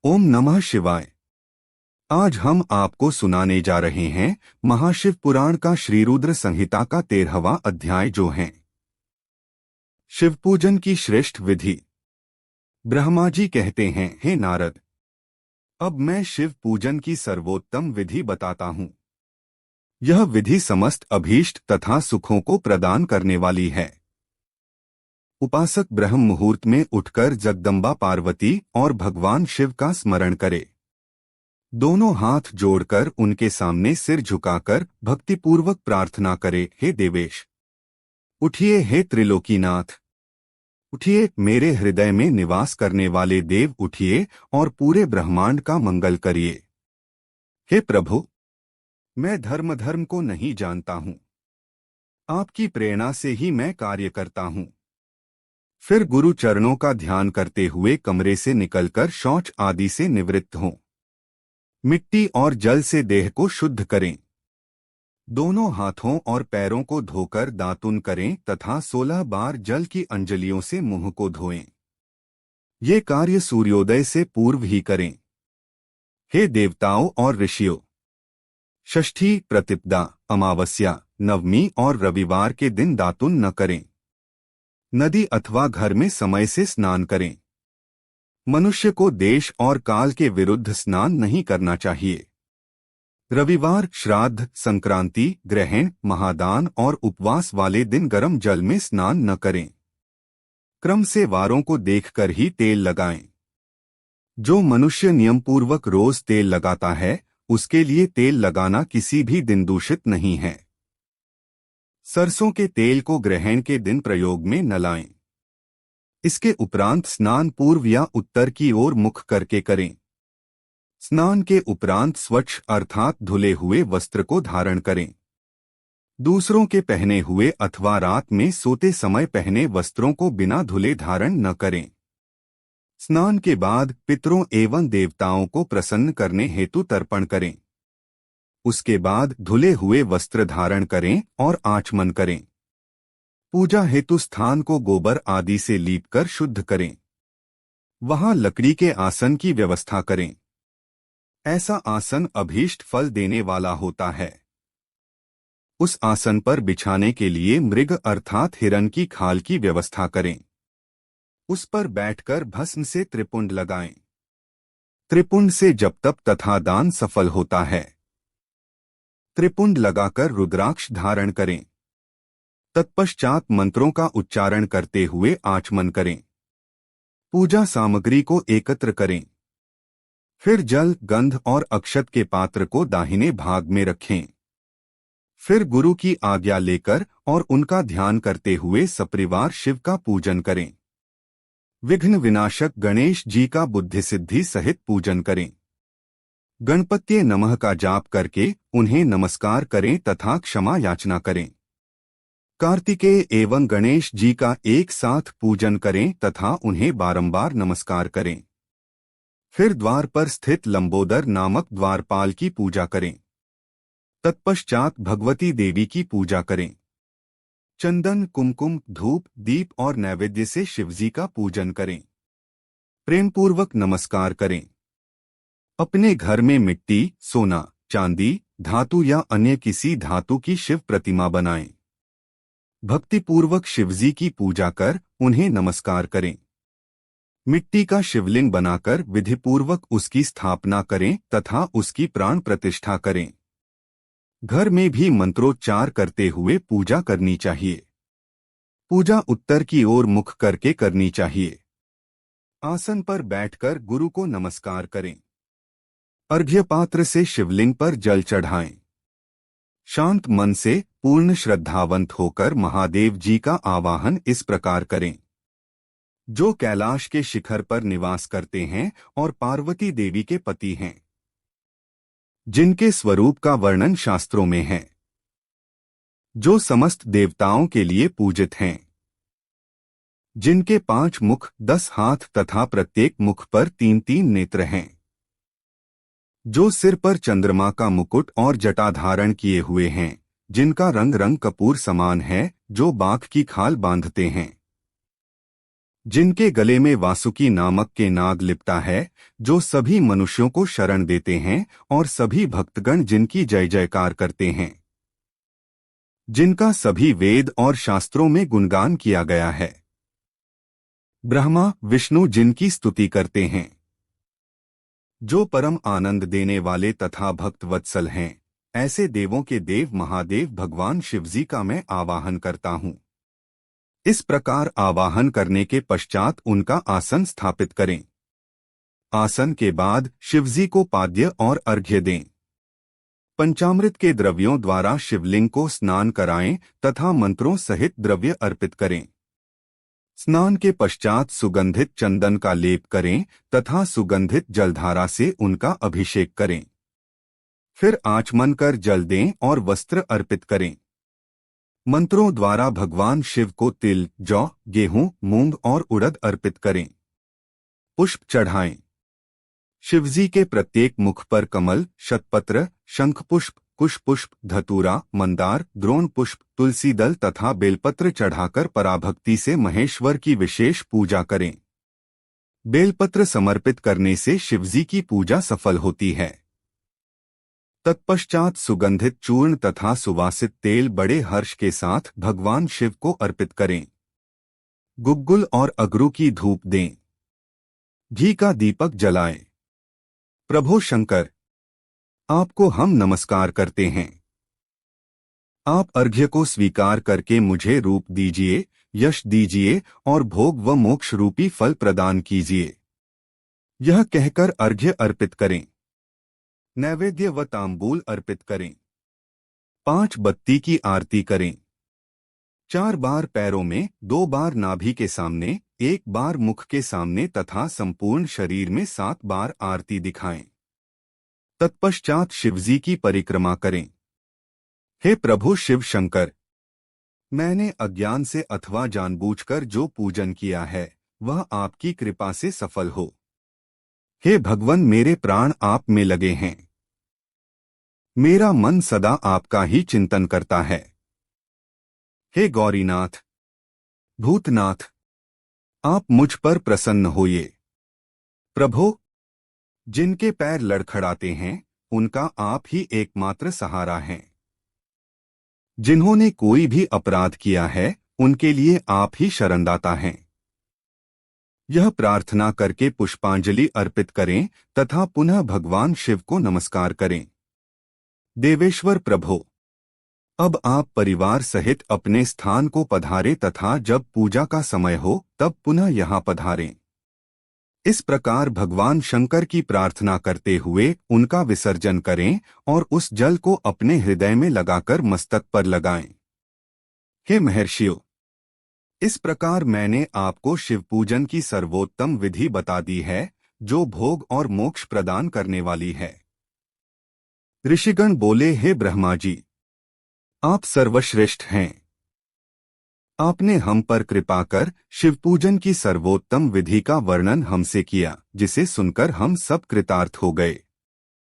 ओम नमः शिवाय। आज हम आपको सुनाने जा रहे हैं महाशिव पुराण का श्रीरुद्र संहिता का 13वां अध्याय, जो है शिव पूजन की श्रेष्ठ विधि। ब्रह्मा जी कहते हैं, हे नारद, अब मैं शिव पूजन की सर्वोत्तम विधि बताता हूँ। यह विधि समस्त अभीष्ट तथा सुखों को प्रदान करने वाली है। उपासक ब्रह्म मुहूर्त में उठकर जगदम्बा पार्वती और भगवान शिव का स्मरण करे। दोनों हाथ जोड़कर उनके सामने सिर झुकाकर भक्तिपूर्वक प्रार्थना करे, हे देवेश उठिए, हे त्रिलोकीनाथ उठिए, मेरे हृदय में निवास करने वाले देव उठिए और पूरे ब्रह्मांड का मंगल करिए। हे प्रभु, मैं धर्म को नहीं जानता हूँ, आपकी प्रेरणा से ही मैं कार्य करता हूँ। फिर गुरु चरणों का ध्यान करते हुए कमरे से निकलकर शौच आदि से निवृत्त हों। मिट्टी और जल से देह को शुद्ध करें। दोनों हाथों और पैरों को धोकर दातुन करें तथा 16 बार जल की अंजलियों से मुंह को धोएं। ये कार्य सूर्योदय से पूर्व ही करें। हे देवताओं और ऋषियों, षष्ठी, प्रतिपदा, अमावस्या, नवमी और रविवार के दिन दातुन न करें। नदी अथवा घर में समय से स्नान करें। मनुष्य को देश और काल के विरुद्ध स्नान नहीं करना चाहिए। रविवार, श्राद्ध, संक्रांति, ग्रहण, महादान और उपवास वाले दिन गर्म जल में स्नान न करें। क्रम से वारों को देखकर ही तेल लगाएं। जो मनुष्य नियमपूर्वक रोज तेल लगाता है, उसके लिए तेल लगाना किसी भी दिन दूषित नहीं है। सरसों के तेल को ग्रहण के दिन प्रयोग में न लाएं। इसके उपरांत स्नान पूर्व या उत्तर की ओर मुख करके करें। स्नान के उपरांत स्वच्छ अर्थात धुले हुए वस्त्र को धारण करें। दूसरों के पहने हुए अथवा रात में सोते समय पहने वस्त्रों को बिना धुले धारण न करें। स्नान के बाद पितरों एवं देवताओं को प्रसन्न करने हेतु तर्पण करें। उसके बाद धुले हुए वस्त्र धारण करें और आचमन करें। पूजा हेतु स्थान को गोबर आदि से लीपकर शुद्ध करें। वहां लकड़ी के आसन की व्यवस्था करें। ऐसा आसन अभीष्ट फल देने वाला होता है। उस आसन पर बिछाने के लिए मृग अर्थात हिरण की खाल की व्यवस्था करें। उस पर बैठकर भस्म से त्रिपुंड लगाएं। त्रिपुंड से जप तप तथा दान सफल होता है। त्रिपुंड लगाकर रुद्राक्ष धारण करें। तत्पश्चात मंत्रों का उच्चारण करते हुए आचमन करें। पूजा सामग्री को एकत्र करें। फिर जल, गंध और अक्षत के पात्र को दाहिने भाग में रखें। फिर गुरु की आज्ञा लेकर और उनका ध्यान करते हुए सपरिवार शिव का पूजन करें। विघ्न विनाशक गणेश जी का बुद्धि सिद्धि सहित पूजन करें। गणपत्ये नमः का जाप करके उन्हें नमस्कार करें तथा क्षमा याचना करें। कार्तिकेय एवं गणेश जी का एक साथ पूजन करें तथा उन्हें बारंबार नमस्कार करें। फिर द्वार पर स्थित लंबोदर नामक द्वारपाल की पूजा करें। तत्पश्चात भगवती देवी की पूजा करें। चंदन, कुमकुम, धूप, दीप और नैवेद्य से शिवजी का पूजन करें। प्रेमपूर्वक नमस्कार करें। अपने घर में मिट्टी, सोना, चांदी, धातु या अन्य किसी धातु की शिव प्रतिमा बनाएं। भक्तिपूर्वक शिवजी की पूजा कर उन्हें नमस्कार करें। मिट्टी का शिवलिंग बनाकर विधिपूर्वक उसकी स्थापना करें तथा उसकी प्राण प्रतिष्ठा करें। घर में भी मंत्रोच्चार करते हुए पूजा करनी चाहिए। पूजा उत्तर की ओर मुख करके करनी चाहिए। आसन पर बैठकर गुरु को नमस्कार करें। अर्घ्य पात्र से शिवलिंग पर जल चढ़ाएं। शांत मन से पूर्ण श्रद्धावंत होकर महादेव जी का आवाहन इस प्रकार करें। जो कैलाश के शिखर पर निवास करते हैं और पार्वती देवी के पति हैं, जिनके स्वरूप का वर्णन शास्त्रों में है, जो समस्त देवताओं के लिए पूजित हैं, जिनके 5 मुख, 10 हाथ तथा प्रत्येक मुख पर 3-3 नेत्र हैं, जो सिर पर चंद्रमा का मुकुट और जटा धारण किए हुए हैं, जिनका रंग कपूर समान है, जो बाघ की खाल बांधते हैं, जिनके गले में वासुकी नामक के नाग लिपटा है, जो सभी मनुष्यों को शरण देते हैं और सभी भक्तगण जिनकी जय जयकार करते हैं, जिनका सभी वेद और शास्त्रों में गुणगान किया गया है। ब्रह्मा विष्णु जिनकी स्तुति करते हैं, जो परम आनंद देने वाले तथा भक्त वत्सल हैं, ऐसे देवों के देव महादेव भगवान शिवजी का मैं आवाहन करता हूँ। इस प्रकार आवाहन करने के पश्चात उनका आसन स्थापित करें। आसन के बाद शिवजी को पाद्य और अर्घ्य दें। पंचामृत के द्रव्यों द्वारा शिवलिंग को स्नान कराएं तथा मंत्रों सहित द्रव्य अर्पित करें। स्नान के पश्चात सुगंधित चंदन का लेप करें तथा सुगंधित जलधारा से उनका अभिषेक करें। फिर आचमन कर जल दें और वस्त्र अर्पित करें। मंत्रों द्वारा भगवान शिव को तिल, जौ, गेहूं, मूंग और उड़द अर्पित करें। पुष्प चढ़ाएं। शिवजी के प्रत्येक मुख पर कमल, शतपत्र, शंखपुष्प, कुशपुष्प, धतूरा, मंदार, द्रोण पुष्प, तुलसी दल तथा बेलपत्र चढ़ाकर पराभक्ति से महेश्वर की विशेष पूजा करें। बेलपत्र समर्पित करने से शिवजी की पूजा सफल होती है। तत्पश्चात सुगंधित चूर्ण तथा सुवासित तेल बड़े हर्ष के साथ भगवान शिव को अर्पित करें। गुग्गुल और अगरू की धूप दें। घी का दीपक जलाएं। प्रभो शंकर, आपको हम नमस्कार करते हैं। आप अर्घ्य को स्वीकार करके मुझे रूप दीजिए, यश दीजिए और भोग व मोक्ष रूपी फल प्रदान कीजिए। यह कहकर अर्घ्य अर्पित करें। नैवेद्य व तांबूल अर्पित करें। 5 बत्ती की आरती करें। 4 बार पैरों में, 2 बार नाभि के सामने, 1 बार मुख के सामने तथा संपूर्ण शरीर में 7 बार आरती दिखाएं। तत्पश्चात शिवजी की परिक्रमा करें। हे प्रभु शिव शंकर, मैंने अज्ञान से अथवा जानबूझकर जो पूजन किया है वह आपकी कृपा से सफल हो। हे भगवन, मेरे प्राण आप में लगे हैं। मेरा मन सदा आपका ही चिंतन करता है। हे गौरीनाथ, भूतनाथ, आप मुझ पर प्रसन्न होइए। प्रभो, जिनके पैर लड़खड़ाते हैं उनका आप ही एकमात्र सहारा हैं। जिन्होंने कोई भी अपराध किया है उनके लिए आप ही शरणदाता हैं। यह प्रार्थना करके पुष्पांजलि अर्पित करें तथा पुनः भगवान शिव को नमस्कार करें। देवेश्वर प्रभो, अब आप परिवार सहित अपने स्थान को पधारें तथा जब पूजा का समय हो तब पुनः यहाँ पधारें। इस प्रकार भगवान शंकर की प्रार्थना करते हुए उनका विसर्जन करें और उस जल को अपने हृदय में लगाकर मस्तक पर लगाएं। हे महर्षियों, इस प्रकार मैंने आपको शिव पूजन की सर्वोत्तम विधि बता दी है, जो भोग और मोक्ष प्रदान करने वाली है। ऋषिगण बोले, हे ब्रह्मा जी, आप सर्वश्रेष्ठ हैं। आपने हम पर कृपा कर शिव पूजन की सर्वोत्तम विधि का वर्णन हमसे किया, जिसे सुनकर हम सब कृतार्थ हो गए।